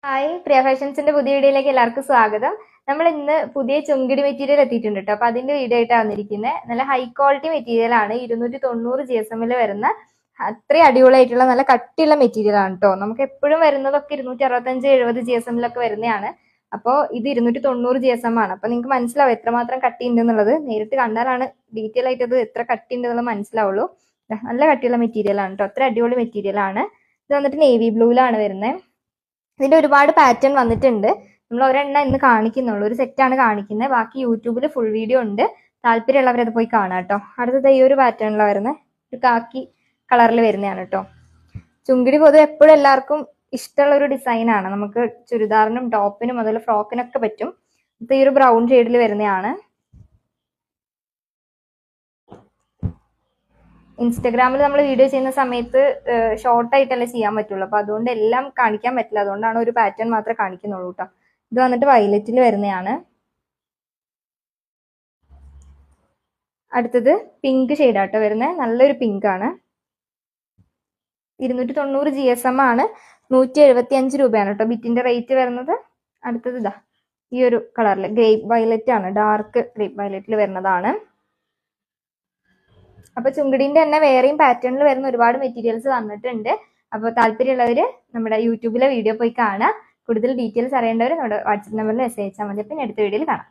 Hi, പ്രിയ ഫാഷൻസിന്റെ പുതിയ വീഡിയോയിലേക്ക് എല്ലാവർക്കും സ്വാഗതം. നമ്മൾ ഇന്ന് പുതിയ ചുങ്കിടി മെറ്റീരിയൽ എത്തിയിട്ടുണ്ട് കേട്ടോ. അപ്പൊ അതിന്റെ വീഡിയോ ആയിട്ടാണ് വന്നിരിക്കുന്നത്. നല്ല ഹൈ ക്വാളിറ്റി മെറ്റീരിയൽ ആണ്. 290 GSM വരുന്ന അത്രയും അടിപൊളിയായിട്ടുള്ള നല്ല കട്ടിയുള്ള മെറ്റീരിയൽ ആണ് കേട്ടോ. നമുക്ക് എപ്പോഴും വരുന്നതൊക്കെ 265-70 GSM വരുന്നതാണ്. അപ്പോൾ ഇത് 290 GSM ആണ്. അപ്പൊ നിങ്ങൾക്ക് മനസ്സിലാവും എത്രമാത്രം കട്ടി ഉണ്ടെന്നുള്ളത്. നേരിട്ട് കണ്ടാലാണ് ഡീറ്റെയിൽ ആയിട്ട് അത് എത്ര കട്ടി ഉണ്ടെന്നുള്ളത് മനസ്സിലാവുള്ളൂ. നല്ല കട്ടിയുള്ള മെറ്റീരിയൽ ആണ് കേട്ടോ. അത്ര അടിപൊളി മെറ്റീരിയൽ ആണ്. ഇത് വന്നിട്ട് നേവി ബ്ലൂവിലാണ് വരുന്നത്. ഇതിന്റെ ഒരുപാട് പാറ്റേൺ വന്നിട്ടുണ്ട്. നമ്മൾ ഒരെണ്ണം ഇന്ന് കാണിക്കുന്നുള്ളൂ, ഒരു സെറ്റാണ് കാണിക്കുന്നത്. ബാക്കി യൂട്യൂബിൽ ഫുൾ വീഡിയോ ഉണ്ട്, താല്പര്യമുള്ളവർ അത് പോയി കാണാം കേട്ടോ. അടുത്തത് ഈ ഒരു പാറ്റേണിലാണ് വരുന്നത്, ഒരു കാക്കി കളറിൽ വരുന്നതാണ് കേട്ടോ. ചുങ്കിടി പൊതുവെ എപ്പോഴും എല്ലാവർക്കും ഇഷ്ടമുള്ള ഒരു ഡിസൈനാണ്. നമുക്ക് ചുരിദാറിനും ടോപ്പിനും അതുപോലെ ഫ്രോക്കിനൊക്കെ പറ്റും. ഇത് ഈ ഒരു ബ്രൗൺ ഷെയ്ഡിൽ വരുന്നതാണ്. ഇൻസ്റ്റഗ്രാമിൽ നമ്മൾ വീഡിയോ ചെയ്യുന്ന സമയത്ത് ഷോർട്ട് ആയിട്ടല്ലേ ചെയ്യാൻ പറ്റുള്ളൂ. അപ്പൊ അതുകൊണ്ട് എല്ലാം കാണിക്കാൻ പറ്റില്ല. അതുകൊണ്ടാണ് ഒരു പാറ്റേൺ മാത്രമേ കാണിക്കുന്നുള്ളൂ കേട്ടോ. ഇത് വന്നിട്ട് വയലറ്റിൽ വരുന്നതാണ്. അടുത്തത് പിങ്ക് ഷെയ്ഡാട്ടോ വരുന്നത്, നല്ലൊരു പിങ്ക് ആണ്. 290 GSM ആണ്. 175 രൂപയാണ് കേട്ടോ ബിറ്റിന്റെ റേറ്റ് വരുന്നത്. അടുത്തത് ഇതാ ഈ ഒരു കളറിൽ ഗ്രേപ്പ് വയലറ്റ് ആണ്, ഡാർക്ക് ഗ്രേപ്പ് വയലറ്റിൽ വരുന്നതാണ്. അപ്പൊ ചുങ്കിടിന്റെ തന്നെ വേറെയും പാറ്റേണിൽ വരുന്ന ഒരുപാട് മെറ്റീരിയൽസ് വന്നിട്ടുണ്ട്. അപ്പോൾ താല്പര്യമുള്ളവര് നമ്മുടെ യൂട്യൂബിലെ വീഡിയോ പോയി കാണാം. കൂടുതൽ ഡീറ്റെയിൽസ് അറിയേണ്ടവർ നമ്മുടെ വാട്സ്ആപ്പ് നമ്പറിൽ മെസ്സേജ് അയച്ചാൽ മതി. പിന്നെ അടുത്ത വീഡിയോയിൽ കാണാം.